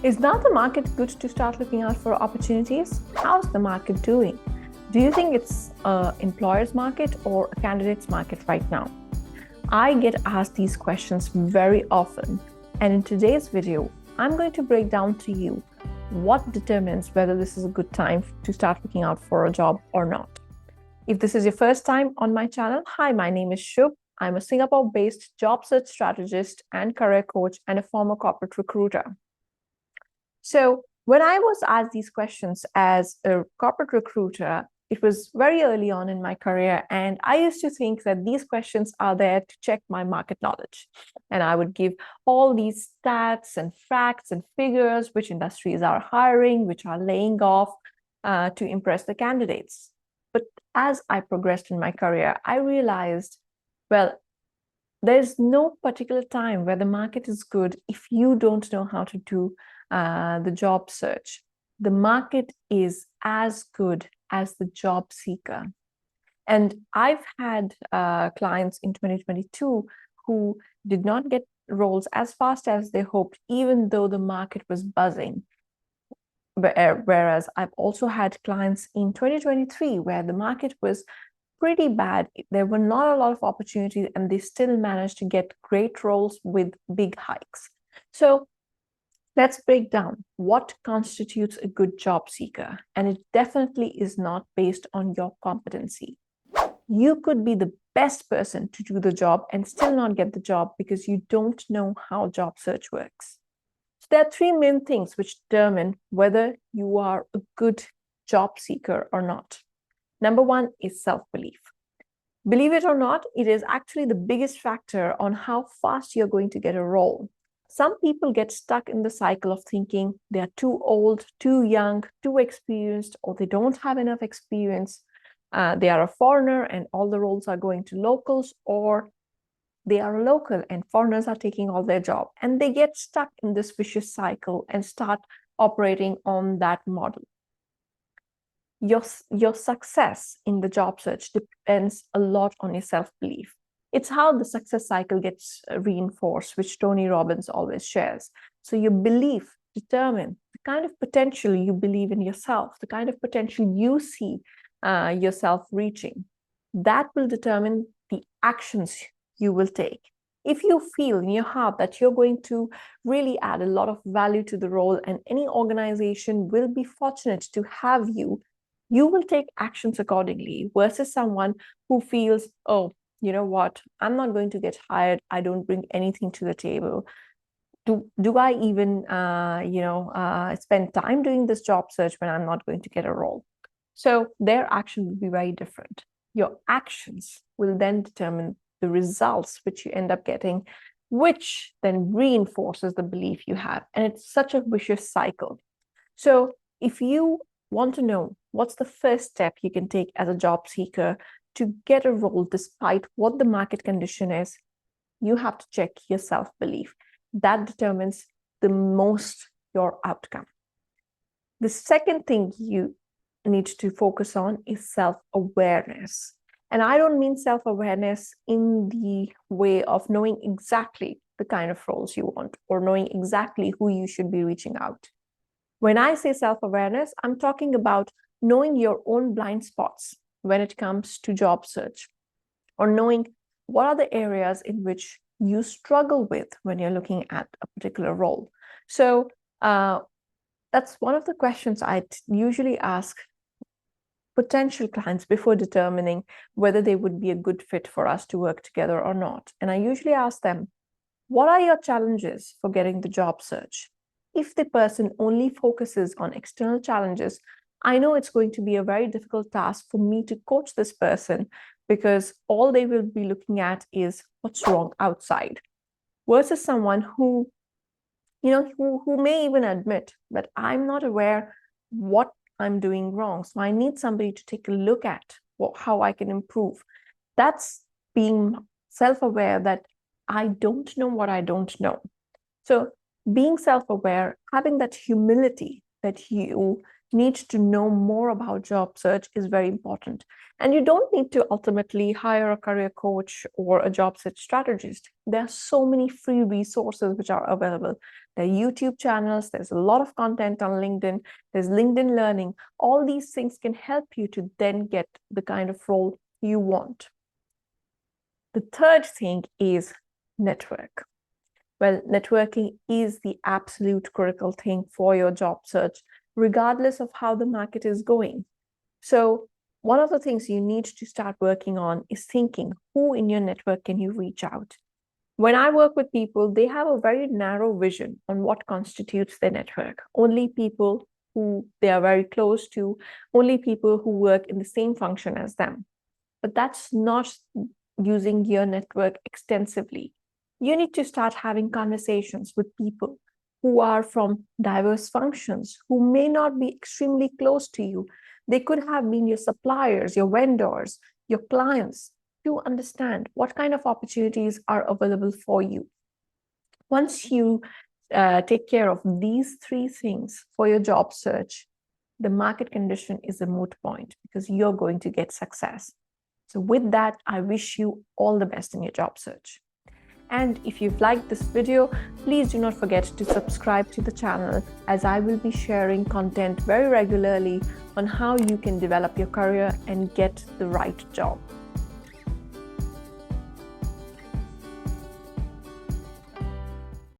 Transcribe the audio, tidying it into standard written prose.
Is now the market good to start looking out for opportunities? How's the market doing? Do you think it's an employer's market or a candidate's market right now? I get asked these questions very often, and in today's video, I'm going to break down to you what determines whether this is a good time to start looking out for a job or not. If this is your first time on my channel, hi, my name is Shub. I'm a Singapore-based job search strategist and career coach and a former corporate recruiter. So when I was asked these questions as a corporate recruiter, it was very early on in my career, and I used to think that these questions are there to check my market knowledge. And I would give all these stats and facts and figures, which industries are hiring, which are laying off, to impress the candidates. But as I progressed in my career, I realized, well, there's no particular time where the market is good if you don't know how to do the job search. The market is as good as the job seeker. And I've had clients in 2022 who did not get roles as fast as they hoped, even though the market was buzzing. Whereas I've also had clients in 2023 where the market was pretty bad. There were not a lot of opportunities, and they still managed to get great roles with big hikes. So let's break down what constitutes a good job seeker. And it definitely is not based on your competency. You could be the best person to do the job and still not get the job because you don't know how job search works. So there are three main things which determine whether you are a good job seeker or not. Number one is self-belief. Believe it or not, it is actually the biggest factor on how fast you're going to get a role. Some people get stuck in the cycle of thinking they're too old, too young, too experienced, or they don't have enough experience. They are a foreigner and all the roles are going to locals, or they are a local and foreigners are taking all their job. And they get stuck in this vicious cycle and start operating on that model. Your success in the job search depends a lot on your self-belief. It's how the success cycle gets reinforced, which Tony Robbins always shares. So your belief determines the kind of potential you believe in yourself, the kind of potential you see yourself reaching. That will determine the actions you will take. If you feel in your heart that you're going to really add a lot of value to the role and any organization will be fortunate to have you, you will take actions accordingly versus someone who feels, oh, you know what, I'm not going to get hired. I don't bring anything to the table. Do I even, spend time doing this job search when I'm not going to get a role? So their action will be very different. Your actions will then determine the results which you end up getting, which then reinforces the belief you have. And it's such a vicious cycle. So if you want to know what's the first step you can take as a job seeker to get a role despite what the market condition is, you have to check your self-belief. That determines the most your outcome. The second thing you need to focus on is self-awareness. And I don't mean self-awareness in the way of knowing exactly the kind of roles you want or knowing exactly who you should be reaching out. When I say self-awareness, I'm talking about knowing your own blind spots when it comes to job search, or knowing what are the areas in which you struggle with when you're looking at a particular role. So that's one of the questions I usually ask potential clients before determining whether they would be a good fit for us to work together or not. And I usually ask them, what are your challenges for getting the job search? If the person only focuses on external challenges, I know it's going to be a very difficult task for me to coach this person because all they will be looking at is what's wrong outside, versus someone who, who may even admit that I'm not aware what I'm doing wrong. So I need somebody to take a look at how I can improve. That's being self-aware that I don't know what I don't know. So being self-aware, having that humility that you need to know more about job search is very important. And you don't need to ultimately hire a career coach or a job search strategist. There are so many free resources which are available. There are YouTube channels, there's a lot of content on LinkedIn, there's LinkedIn Learning. All these things can help you to then get the kind of role you want. The third thing is network. Well, networking is the absolute critical thing for your job search, regardless of how the market is going. So one of the things you need to start working on is thinking, who in your network can you reach out? When I work with people, they have a very narrow vision on what constitutes their network. Only people who they are very close to, only people who work in the same function as them. But that's not using your network extensively. You need to start having conversations with people who are from diverse functions, who may not be extremely close to you. They could have been your suppliers, your vendors, your clients, to understand what kind of opportunities are available for you. Once you take care of these three things for your job search, the market condition is a moot point because you're going to get success. So with that, I wish you all the best in your job search. And if you've liked this video, please do not forget to subscribe to the channel, as I will be sharing content very regularly on how you can develop your career and get the right job.